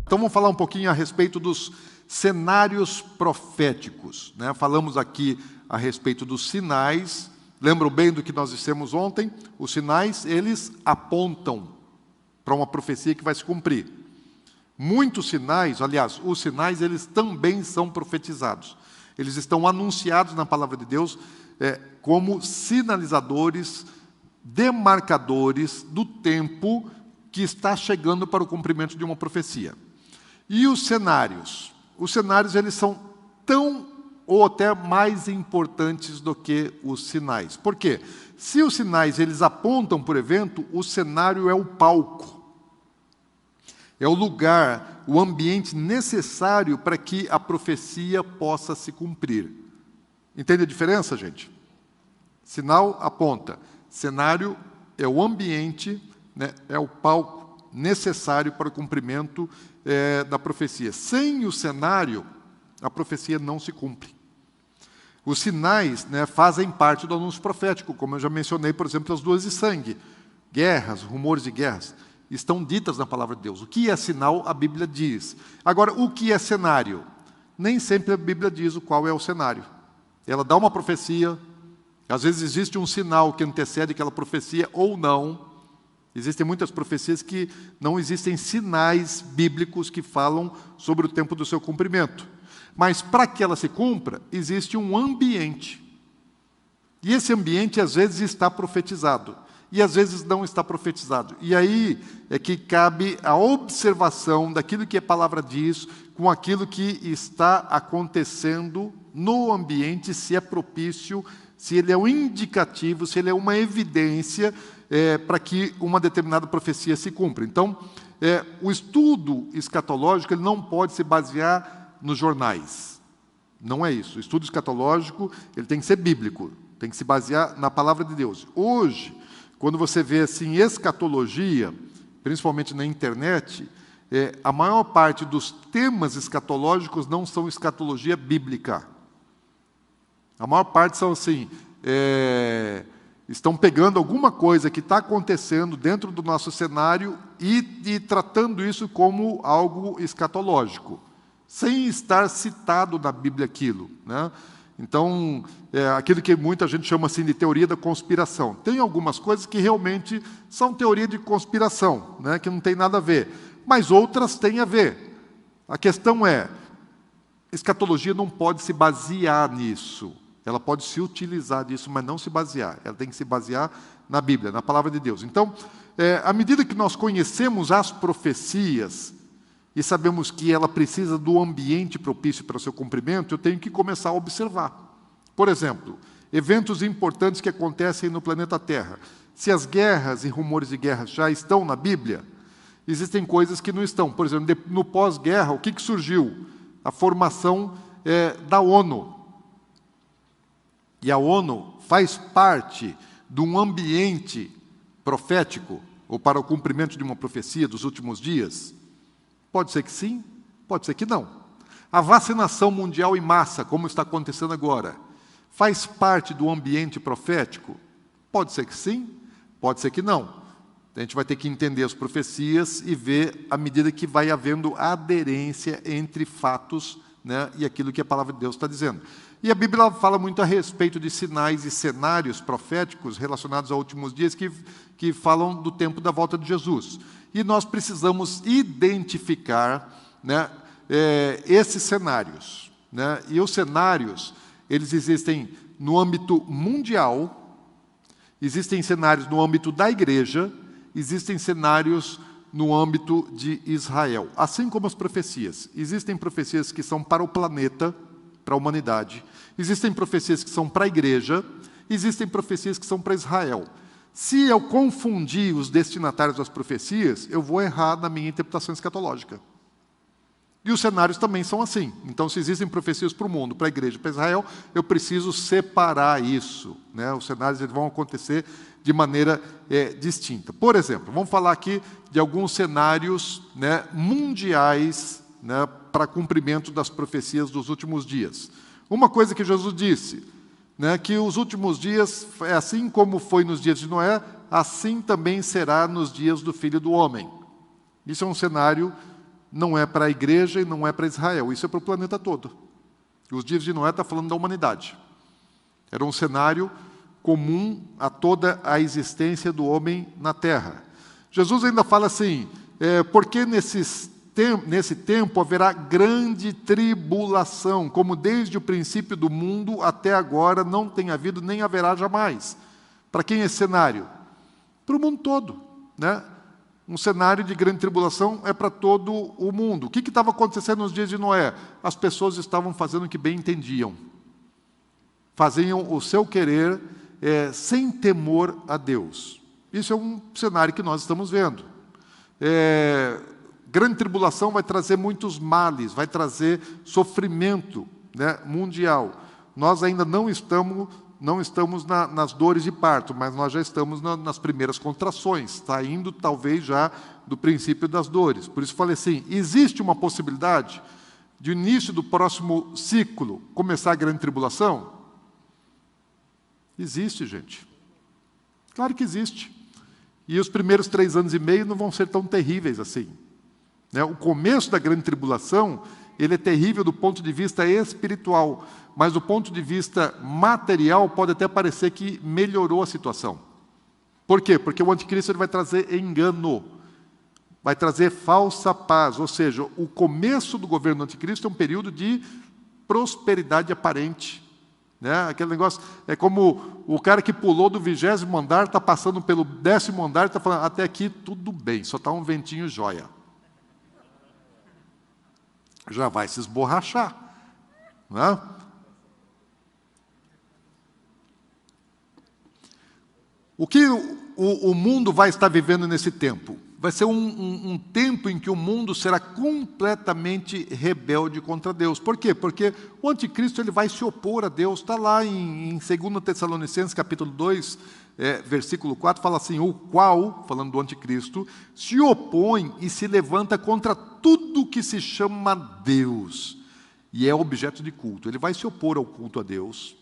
Então vamos falar um pouquinho a respeito dos cenários proféticos, né? Falamos aqui a respeito dos sinais. Lembram bem do que nós dissemos ontem? Os sinais, eles apontam para uma profecia que vai se cumprir. Muitos sinais, aliás, os sinais, eles também são profetizados. Eles estão anunciados na palavra de Deus como sinalizadores, demarcadores do tempo que está chegando para o cumprimento de uma profecia. E os cenários? Os cenários, eles são tão ou até mais importantes do que os sinais. Por quê? Se os sinais eles apontam para o evento, o cenário é o palco. É o lugar, o ambiente necessário para que a profecia possa se cumprir. Entende a diferença, gente? Sinal aponta. Cenário é o ambiente, né, é o palco necessário para o cumprimento da profecia. Sem o cenário, a profecia não se cumpre. Os sinais, né, fazem parte do anúncio profético, como eu já mencionei, por exemplo, as duas de sangue. Guerras, rumores de guerras, estão ditas na palavra de Deus. O que é sinal, a Bíblia diz. Agora, o que é cenário? Nem sempre a Bíblia diz qual é o cenário. Ela dá uma profecia, às vezes existe um sinal que antecede aquela profecia ou não. Existem muitas profecias que não existem sinais bíblicos que falam sobre o tempo do seu cumprimento. Mas para que ela se cumpra, existe um ambiente. E esse ambiente, às vezes, está profetizado. E, às vezes, não está profetizado. E aí é que cabe a observação daquilo que a palavra diz com aquilo que está acontecendo no ambiente, se é propício, se ele é um indicativo, se ele é uma evidência para que uma determinada profecia se cumpra. Então, o estudo escatológico ele não pode se basear nos jornais. Não é isso. O estudo escatológico ele tem que ser bíblico, tem que se basear na palavra de Deus. Hoje, quando você vê assim, escatologia, principalmente na internet, a maior parte dos temas escatológicos não são escatologia bíblica. A maior parte são assim, estão pegando alguma coisa que está acontecendo dentro do nosso cenário e tratando isso como algo escatológico, sem estar citado na Bíblia aquilo, né? Então, aquilo que muita gente chama assim de teoria da conspiração. Tem algumas coisas que realmente são teoria de conspiração, né, que não tem nada a ver, mas outras têm a ver. A questão é, escatologia não pode se basear nisso. Ela pode se utilizar disso, mas não se basear. Ela tem que se basear na Bíblia, na palavra de Deus. Então, à medida que nós conhecemos as profecias e sabemos que ela precisa do ambiente propício para o seu cumprimento, eu tenho que começar a observar. Por exemplo, eventos importantes que acontecem no planeta Terra. Se as guerras e rumores de guerra já estão na Bíblia, existem coisas que não estão. Por exemplo, no pós-guerra, o que surgiu? A formação da ONU. E a ONU faz parte de um ambiente profético, ou para o cumprimento de uma profecia dos últimos dias? Pode ser que sim, pode ser que não. A vacinação mundial em massa, como está acontecendo agora, faz parte do ambiente profético? Pode ser que sim, pode ser que não. A gente vai ter que entender as profecias e ver à medida que vai havendo aderência entre fatos, né, e aquilo que a palavra de Deus está dizendo. E a Bíblia fala muito a respeito de sinais e cenários proféticos relacionados aos últimos dias que falam do tempo da volta de Jesus. E nós precisamos identificar, né, esses cenários, né? E os cenários, eles existem no âmbito mundial, existem cenários no âmbito da igreja, existem cenários no âmbito de Israel. Assim como as profecias. Existem profecias que são para o planeta, para a humanidade. Existem profecias que são para a igreja, existem profecias que são para Israel. Se eu confundir os destinatários das profecias, eu vou errar na minha interpretação escatológica. E os cenários também são assim. Então, se existem profecias para o mundo, para a igreja, para Israel, eu preciso separar isso, né? Os cenários eles vão acontecer de maneira distinta. Por exemplo, vamos falar aqui de alguns cenários, né, mundiais, né, para cumprimento das profecias dos últimos dias. Uma coisa que Jesus disse, né, que os últimos dias, assim como foi nos dias de Noé, assim também será nos dias do Filho do Homem. Isso é um cenário não é para a igreja e não é para Israel, isso é para o planeta todo. Os dias de Noé está falando da humanidade. Era um cenário comum a toda a existência do homem na Terra. Jesus ainda fala assim, porque nesse tempo haverá grande tribulação, como desde o princípio do mundo até agora não tem havido nem haverá jamais. Para quem é esse cenário? Para o mundo todo, né? Um cenário de grande tribulação é para todo o mundo. O que estava acontecendo nos dias de Noé? As pessoas estavam fazendo o que bem entendiam. Faziam o seu querer sem temor a Deus. Isso é um cenário que nós estamos vendo. Grande tribulação vai trazer muitos males, vai trazer sofrimento, né, mundial. Nós ainda não estamos nas dores de parto, mas nós já estamos nas primeiras contrações, saindo talvez já do princípio das dores. Por isso falei assim, existe uma possibilidade de início do próximo ciclo começar a grande tribulação? Existe, gente. Claro que existe. E os primeiros 3 anos e meio não vão ser tão terríveis assim. Né? O começo da grande tribulação, ele é terrível do ponto de vista espiritual, mas do ponto de vista material pode até parecer que melhorou a situação. Por quê? Porque o anticristo ele vai trazer engano, vai trazer falsa paz, ou seja, o começo do governo do anticristo é um período de prosperidade aparente. Né? Aquele negócio, é como o cara que pulou do 20º andar, está passando pelo 10º andar e está falando, até aqui tudo bem, só está um ventinho jóia. Já vai se esborrachar. Né? O que o mundo vai estar vivendo nesse tempo? Vai ser um tempo em que o mundo será completamente rebelde contra Deus. Por quê? Porque o anticristo ele vai se opor a Deus. Está lá em 2 Tessalonicenses, capítulo 2, versículo 4, fala assim, o qual, falando do anticristo, se opõe e se levanta contra tudo que se chama Deus e é objeto de culto. Ele vai se opor ao culto a Deus,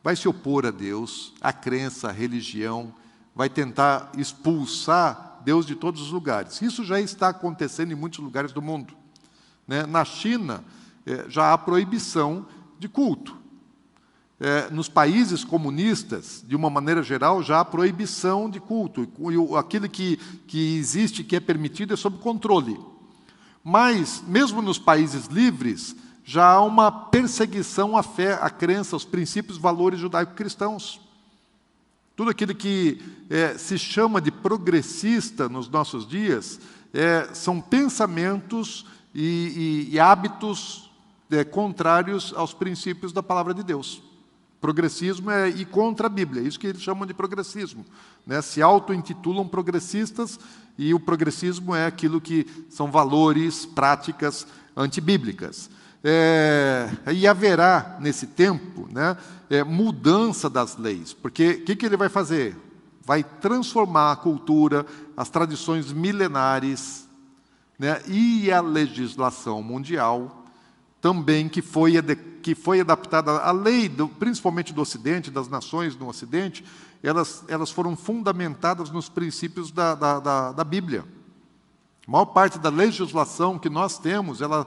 vai se opor a Deus, à crença, à religião, vai tentar expulsar Deus de todos os lugares. Isso já está acontecendo em muitos lugares do mundo. Né? Na China, já há proibição de culto. Nos países comunistas, de uma maneira geral, já há proibição de culto. Aquilo que existe, que é permitido, é sob controle. Mas, mesmo nos países livres, já há uma perseguição à fé, à crença, aos princípios e valores judaico-cristãos. Tudo aquilo que se chama de progressista nos nossos dias são pensamentos e hábitos contrários aos princípios da palavra de Deus. Progressismo é ir contra a Bíblia, é isso que eles chamam de progressismo. Né? Se auto-intitulam progressistas e o progressismo é aquilo que são valores, práticas antibíblicas. E haverá, nesse tempo, né, mudança das leis, porque o que ele vai fazer? Vai transformar a cultura, as tradições milenares, né, e a legislação mundial, também que foi adaptada, a lei, principalmente do Ocidente, das nações do Ocidente, elas foram fundamentadas nos princípios da Bíblia. A maior parte da legislação que nós temos, ela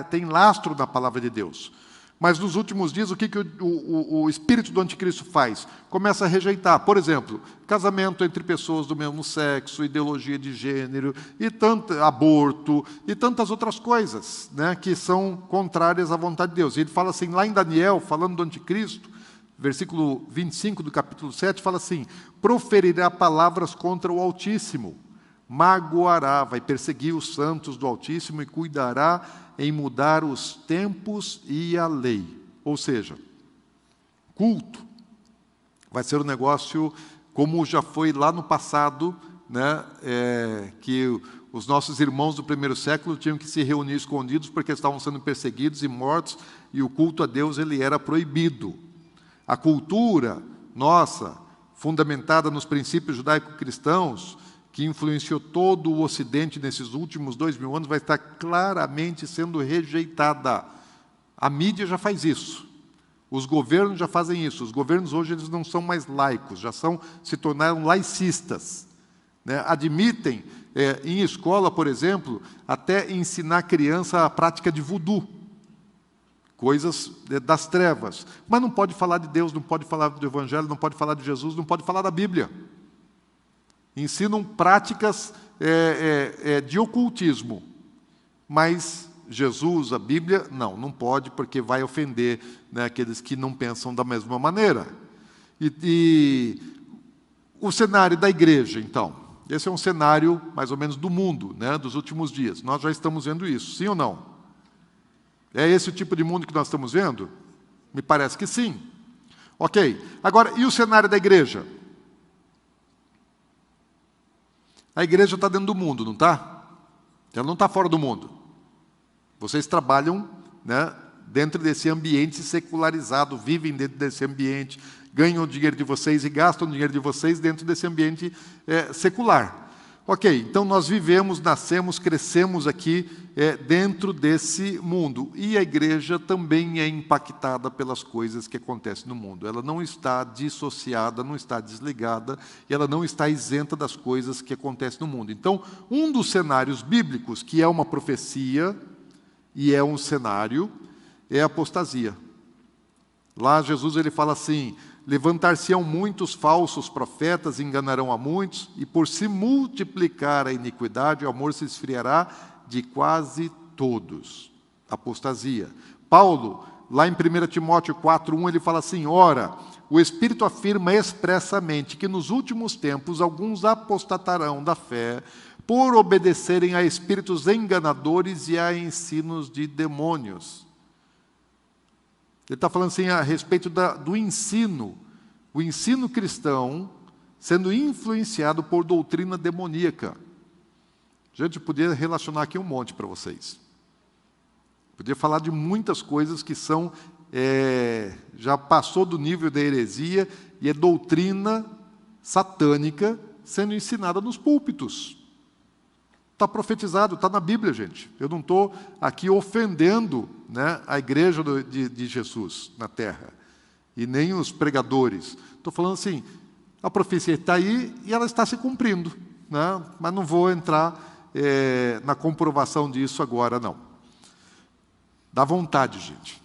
tem lastro na palavra de Deus. Mas nos últimos dias, o que o espírito do anticristo faz? Começa a rejeitar, por exemplo, casamento entre pessoas do mesmo sexo, ideologia de gênero, aborto, e tantas outras coisas, né, que são contrárias à vontade de Deus. E ele fala assim, lá em Daniel, falando do anticristo, versículo 25 do capítulo 7, fala assim, proferirá palavras contra o Altíssimo, magoará, vai perseguir os santos do Altíssimo e cuidará em mudar os tempos e a lei. Ou seja, culto vai ser um negócio como já foi lá no passado, né, que os nossos irmãos do primeiro século tinham que se reunir escondidos porque estavam sendo perseguidos e mortos, e o culto a Deus ele era proibido. A cultura nossa, fundamentada nos princípios judaico-cristãos, que influenciou todo o Ocidente nesses últimos 2000 anos, vai estar claramente sendo rejeitada. A mídia já faz isso. Os governos já fazem isso. Os governos hoje eles não são mais laicos, se tornaram laicistas. Né? Admitem em escola, por exemplo, até ensinar a criança a prática de voodoo, coisas das trevas. Mas não pode falar de Deus, não pode falar do Evangelho, não pode falar de Jesus, não pode falar da Bíblia. Ensinam práticas de ocultismo, mas Jesus, a Bíblia, não pode, porque vai ofender, né, aqueles que não pensam da mesma maneira. E o cenário da igreja, então, esse é um cenário mais ou menos do mundo, né, dos últimos dias. Nós já estamos vendo isso, sim ou não? É esse o tipo de mundo que nós estamos vendo? Me parece que sim. Ok, agora, e o cenário da igreja? A igreja está dentro do mundo, não está? Ela não está fora do mundo. Vocês trabalham, né, dentro desse ambiente secularizado, vivem dentro desse ambiente, ganham o dinheiro de vocês e gastam o dinheiro de vocês dentro desse ambiente secular. Ok, então nós vivemos, nascemos, crescemos aqui dentro desse mundo. E a igreja também é impactada pelas coisas que acontecem no mundo. Ela não está dissociada, não está desligada, e ela não está isenta das coisas que acontecem no mundo. Então, um dos cenários bíblicos, que é uma profecia e é um cenário, é a apostasia. Lá Jesus ele fala assim: levantar-se-ão muitos falsos profetas, enganarão a muitos, e por se multiplicar a iniquidade, o amor se esfriará de quase todos. Apostasia. Paulo, lá em 1 Timóteo 4:1, ele fala assim: ora, o Espírito afirma expressamente que nos últimos tempos alguns apostatarão da fé, por obedecerem a espíritos enganadores e a ensinos de demônios. Ele está falando assim a respeito do ensino, o ensino cristão sendo influenciado por doutrina demoníaca. Gente, podia relacionar aqui um monte para vocês. Podia falar de muitas coisas que são, já passou do nível da heresia e é doutrina satânica sendo ensinada nos púlpitos. Está profetizado, está na Bíblia, gente. Eu não estou aqui ofendendo, né, a igreja de Jesus na terra, e nem os pregadores. Estou falando assim, a profecia está aí e ela está se cumprindo, né? Mas não vou entrar na comprovação disso agora, não. Dá vontade, gente.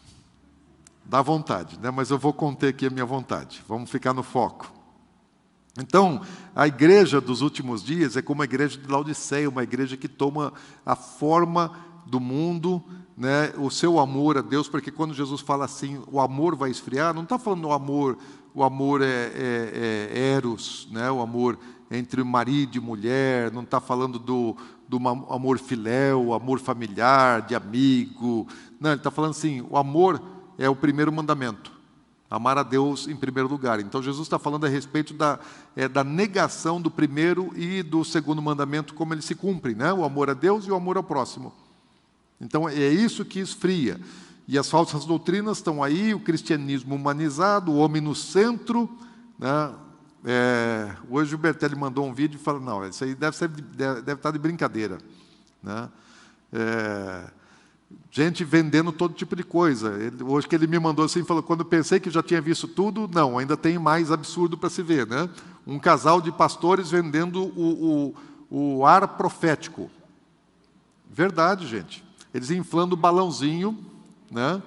Dá vontade, né? Mas eu vou conter aqui a minha vontade. Vamos ficar no foco. Então, a igreja dos últimos dias é como a igreja de Laodiceia, uma igreja que toma a forma do mundo, né, o seu amor a Deus, porque quando Jesus fala assim, o amor vai esfriar, não está falando o amor é eros, né, o amor entre marido e mulher, não está falando do amor filéu, o amor familiar, de amigo, não, ele está falando assim, o amor é o primeiro mandamento. Amar a Deus em primeiro lugar. Então, Jesus está falando a respeito da negação do primeiro e do segundo mandamento, como eles se cumprem, né? O amor a Deus e o amor ao próximo. Então, é isso que esfria. E as falsas doutrinas estão aí, o cristianismo humanizado, o homem no centro, né? Hoje o Bertelli mandou um vídeo e falou, não, isso aí deve estar de brincadeira, né? Gente vendendo todo tipo de coisa. Hoje que ele me mandou assim, falou, quando eu pensei que já tinha visto tudo, não, ainda tem mais absurdo para se ver, né? Um casal de pastores vendendo o ar profético. Verdade, gente. Eles inflando o balãozinho, né?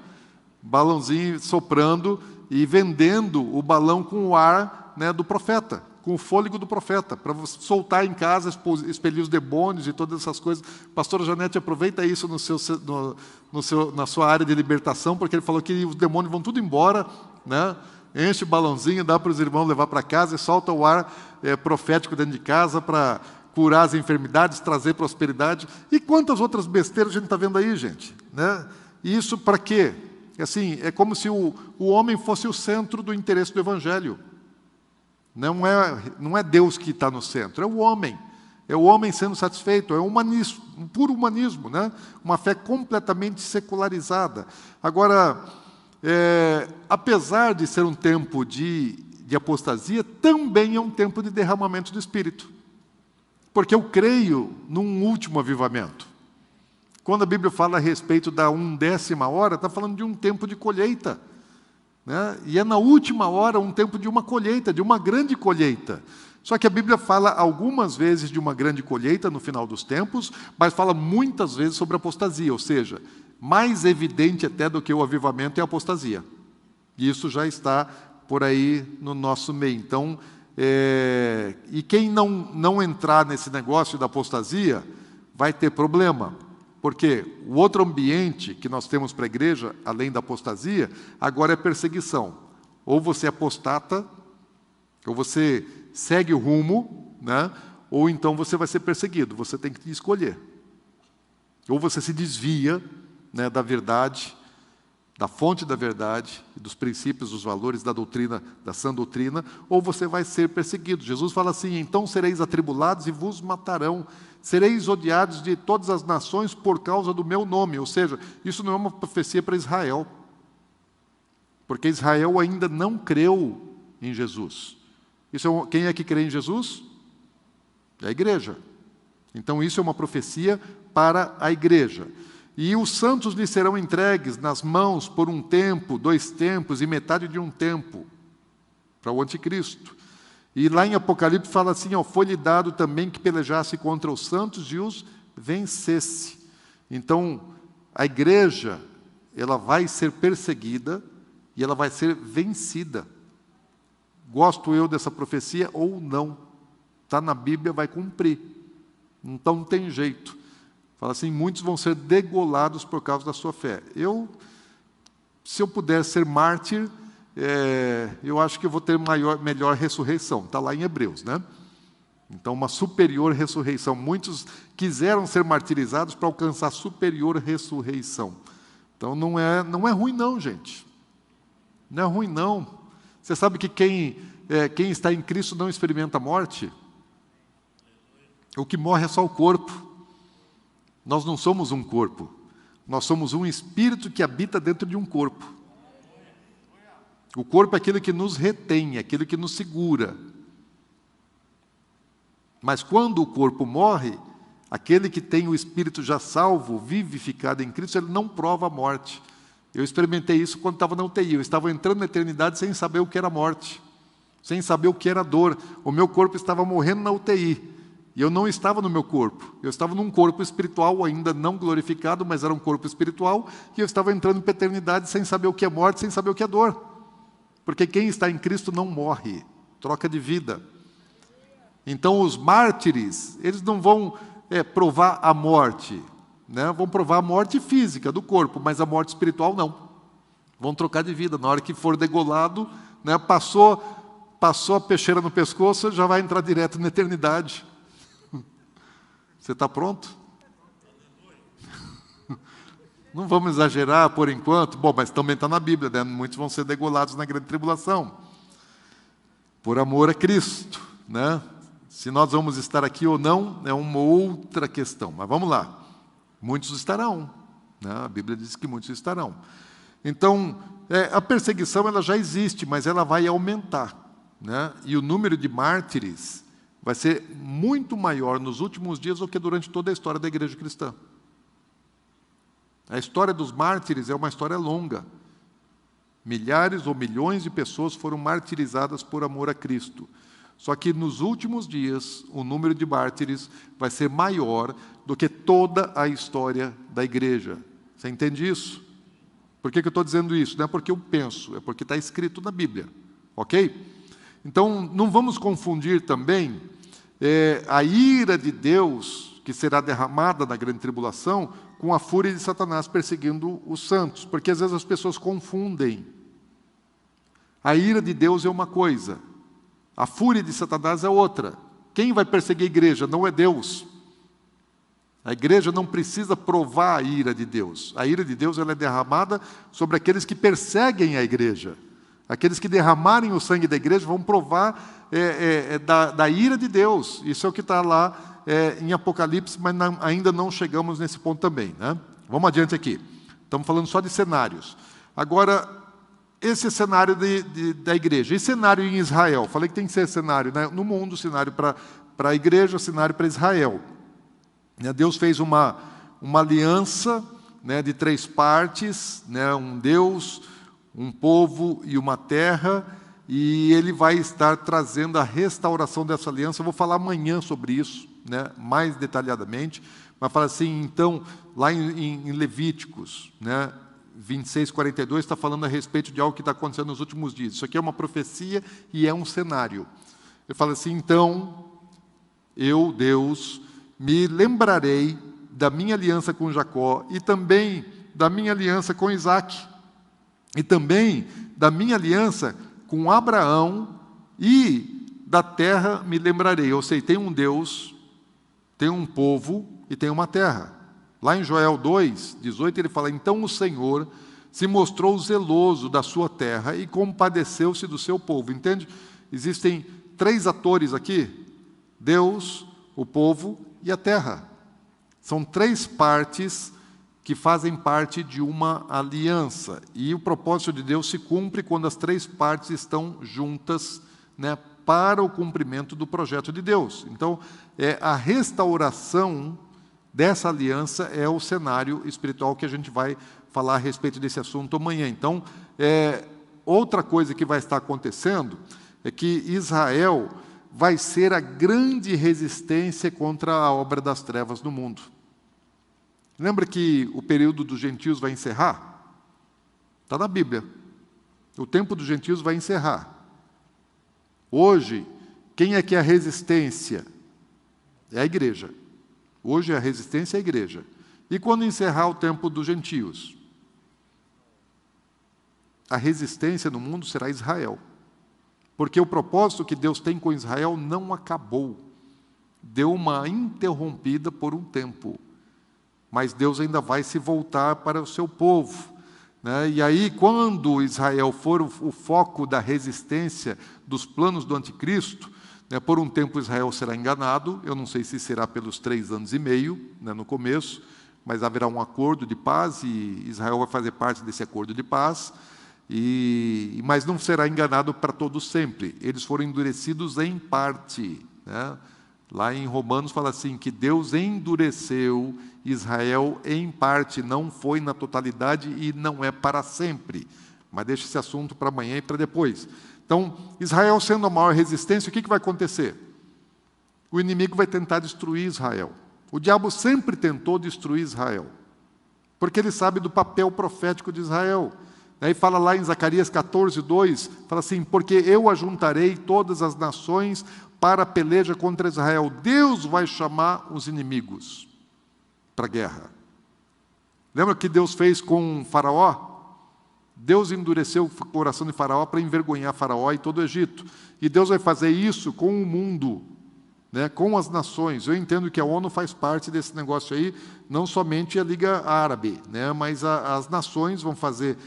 Balãozinho soprando e vendendo o balão com o ar, né, do profeta, com o fôlego do profeta, para você soltar em casa, expelir os demônios e todas essas coisas. Pastora Janete, aproveita isso na sua área de libertação, porque ele falou que os demônios vão tudo embora, né? Enche o balãozinho, dá para os irmãos levar para casa e solta o ar profético dentro de casa para curar as enfermidades, trazer prosperidade. E quantas outras besteiras a gente está vendo aí, gente, né? E isso para quê? Assim, é como se o homem fosse o centro do interesse do Evangelho. Não é Deus que está no centro, é o homem. É o homem sendo satisfeito, é humanismo, um puro humanismo, né? Uma fé completamente secularizada. Agora, apesar de ser um tempo de apostasia, também é um tempo de derramamento do Espírito. Porque eu creio num último avivamento. Quando a Bíblia fala a respeito da 1/10 hora, está falando de um tempo de colheita. Né? E é na última hora um tempo de uma colheita, de uma grande colheita. Só que a Bíblia fala algumas vezes de uma grande colheita no final dos tempos, mas fala muitas vezes sobre apostasia, ou seja, mais evidente até do que o avivamento é a apostasia. E isso já está por aí no nosso meio. Então, e quem não entrar nesse negócio da apostasia vai ter problema, porque o outro ambiente que nós temos para a igreja, além da apostasia, agora é perseguição. Ou você apostata, ou você segue o rumo, né? Ou então você vai ser perseguido. Você tem que escolher. Ou você se desvia, né, da verdade, da fonte da verdade, dos princípios, dos valores da doutrina, da sã doutrina, ou você vai ser perseguido. Jesus fala assim: então sereis atribulados e vos matarão, sereis odiados de todas as nações por causa do meu nome. Ou seja, isso não é uma profecia para Israel, porque Israel ainda não creu em Jesus. Quem é que crê em Jesus? É a igreja. Então isso é uma profecia para a igreja. E os santos lhe serão entregues nas mãos por um tempo, 2 tempos e metade de um tempo, para o anticristo. E lá em Apocalipse fala assim, foi-lhe dado também que pelejasse contra os santos e os vencesse. Então, a igreja, ela vai ser perseguida e ela vai ser vencida. Gosto eu dessa profecia ou não? Está na Bíblia, vai cumprir. Então não tem jeito. Fala assim, muitos vão ser degolados por causa da sua fé. Se eu puder ser mártir, eu acho que eu vou ter melhor ressurreição. Está lá em Hebreus, né? Então, uma superior ressurreição. Muitos quiseram ser martirizados para alcançar superior ressurreição. Então, não é ruim não, gente. Não é ruim não. Você sabe que quem está em Cristo não experimenta a morte? O que morre é só o corpo. Nós não somos um corpo, nós somos um espírito que habita dentro de um corpo. O corpo é aquilo que nos retém, aquilo que nos segura. Mas quando o corpo morre, aquele que tem o espírito já salvo, vivificado em Cristo, ele não prova a morte. Eu experimentei isso quando estava na UTI, eu estava entrando na eternidade sem saber o que era morte, sem saber o que era dor. O meu corpo estava morrendo na UTI. E eu não estava no meu corpo, eu estava num corpo espiritual ainda não glorificado, mas era um corpo espiritual, e eu estava entrando para a eternidade sem saber o que é morte, sem saber o que é dor. Porque quem está em Cristo não morre, troca de vida. Então os mártires, eles não vão provar a morte, né? Vão provar a morte física do corpo, mas a morte espiritual não. Vão trocar de vida, na hora que for degolado, né, passou a peixeira no pescoço, já vai entrar direto na eternidade. Você está pronto? Não vamos exagerar por enquanto. Bom, mas também está na Bíblia, né? Muitos vão ser degolados na grande tribulação. Por amor a Cristo, né? Se nós vamos estar aqui ou não, é uma outra questão. Mas vamos lá. Muitos estarão, né? A Bíblia diz que muitos estarão. Então, a perseguição ela já existe, mas ela vai aumentar, né? E o número de mártires vai ser muito maior nos últimos dias do que durante toda a história da igreja cristã. A história dos mártires é uma história longa. Milhares ou milhões de pessoas foram martirizadas por amor a Cristo. Só que nos últimos dias, o número de mártires vai ser maior do que toda a história da igreja. Você entende isso? Por que eu estou dizendo isso? Não é porque eu penso, é porque está escrito na Bíblia. Ok? Então, não vamos confundir também a ira de Deus, que será derramada na grande tribulação, com a fúria de Satanás perseguindo os santos, porque às vezes as pessoas confundem. A ira de Deus é uma coisa, a fúria de Satanás é outra. Quem vai perseguir a igreja? Não é Deus. A igreja não precisa provar a ira de Deus. A ira de Deus ela é derramada sobre aqueles que perseguem a igreja. Aqueles que derramarem o sangue da igreja vão provar da ira de Deus. Isso é o que está lá em Apocalipse, mas ainda não chegamos nesse ponto também, né? Vamos adiante aqui. Estamos falando só de cenários. Agora, esse cenário da igreja. E cenário em Israel? Falei que tem que ser cenário, né? No mundo, cenário para a igreja, cenário para Israel. Deus fez uma aliança, né, de 3 partes, né, um Deus, um povo e uma terra, e ele vai estar trazendo a restauração dessa aliança. Eu vou falar amanhã sobre isso, né, mais detalhadamente, mas fala assim, então, lá em Levíticos, né, 26, 42, está falando a respeito de algo que está acontecendo nos últimos dias. Isso aqui é uma profecia e é um cenário. Ele fala assim, então, eu, Deus, me lembrarei da minha aliança com Jacó e também da minha aliança com Isaac e também da minha aliança com Abraão e da terra me lembrarei. Ou seja, tem um Deus, tem um povo e tem uma terra. Lá em Joel 2, 18, ele fala, então o Senhor se mostrou zeloso da sua terra e compadeceu-se do seu povo. Entende? Existem 3 atores aqui, Deus, o povo e a terra. São 3 partes que fazem parte de uma aliança. E o propósito de Deus se cumpre quando as 3 partes estão juntas, né, para o cumprimento do projeto de Deus. Então, a restauração dessa aliança é o cenário espiritual que a gente vai falar a respeito desse assunto amanhã. Então, outra coisa que vai estar acontecendo é que Israel vai ser a grande resistência contra a obra das trevas no mundo. Lembra que o período dos gentios vai encerrar? Está na Bíblia. O tempo dos gentios vai encerrar. Hoje, quem é que é a resistência? É a igreja. Hoje a resistência é a igreja. E quando encerrar o tempo dos gentios? A resistência no mundo será Israel. Porque o propósito que Deus tem com Israel não acabou. Deu uma interrompida por um tempo. Mas Deus ainda vai se voltar para o seu povo, né? E aí, quando Israel for o foco da resistência dos planos do anticristo, né, por um tempo Israel será enganado, eu não sei se será pelos 3 anos e meio, né, no começo, mas haverá um acordo de paz e Israel vai fazer parte desse acordo de paz, mas não será enganado para todo sempre. Eles foram endurecidos em parte, né? Lá em Romanos fala assim, que Deus endureceu Israel em parte, não foi na totalidade e não é para sempre. Mas deixa esse assunto para amanhã e para depois. Então, Israel sendo a maior resistência, o que vai acontecer? O inimigo vai tentar destruir Israel. O diabo sempre tentou destruir Israel, porque ele sabe do papel profético de Israel. Aí fala lá em Zacarias 14, 2, fala assim, porque eu ajuntarei todas as nações para a peleja contra Israel. Deus vai chamar os inimigos para a guerra. Lembra o que Deus fez com Faraó? Deus endureceu o coração de Faraó para envergonhar Faraó e todo o Egito. E Deus vai fazer isso com o mundo, né, com as nações. Eu entendo que a ONU faz parte desse negócio aí, não somente a Liga Árabe, né, mas as nações vão fazer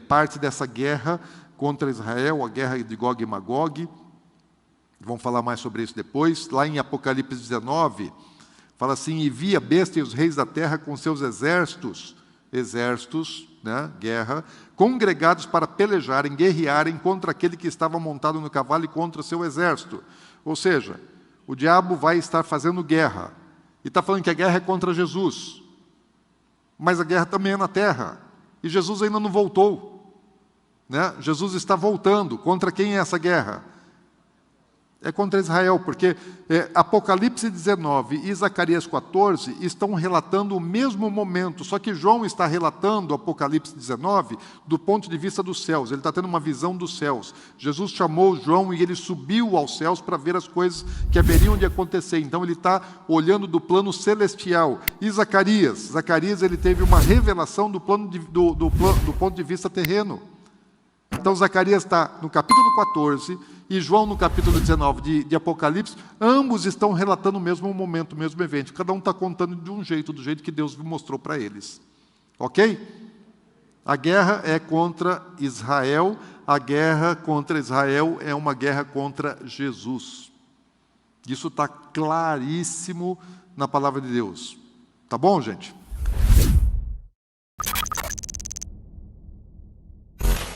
parte dessa guerra contra Israel, a guerra de Gog e Magog. Vamos falar mais sobre isso depois. Lá em Apocalipse 19, fala assim, e vi a besta e os reis da terra com seus exércitos, né, guerra, congregados para pelejarem, guerrearem contra aquele que estava montado no cavalo e contra o seu exército. Ou seja, o diabo vai estar fazendo guerra. E está falando que a guerra é contra Jesus. Mas a guerra também é na terra. E Jesus ainda não voltou, né? Jesus está voltando. Contra quem é essa guerra? É contra Israel, porque Apocalipse 19 e Zacarias 14 estão relatando o mesmo momento, só que João está relatando Apocalipse 19 do ponto de vista dos céus, ele está tendo uma visão dos céus. Jesus chamou João e ele subiu aos céus para ver as coisas que haveriam de acontecer, então ele está olhando do plano celestial. E Zacarias ele teve uma revelação do ponto de vista terreno. Então Zacarias está no capítulo 14 e João no capítulo 19 de Apocalipse, ambos estão relatando o mesmo momento, o mesmo evento. Cada um está contando de um jeito, do jeito que Deus mostrou para eles. Ok? A guerra é contra Israel, a guerra contra Israel é uma guerra contra Jesus. Isso está claríssimo na palavra de Deus. Tá bom, gente?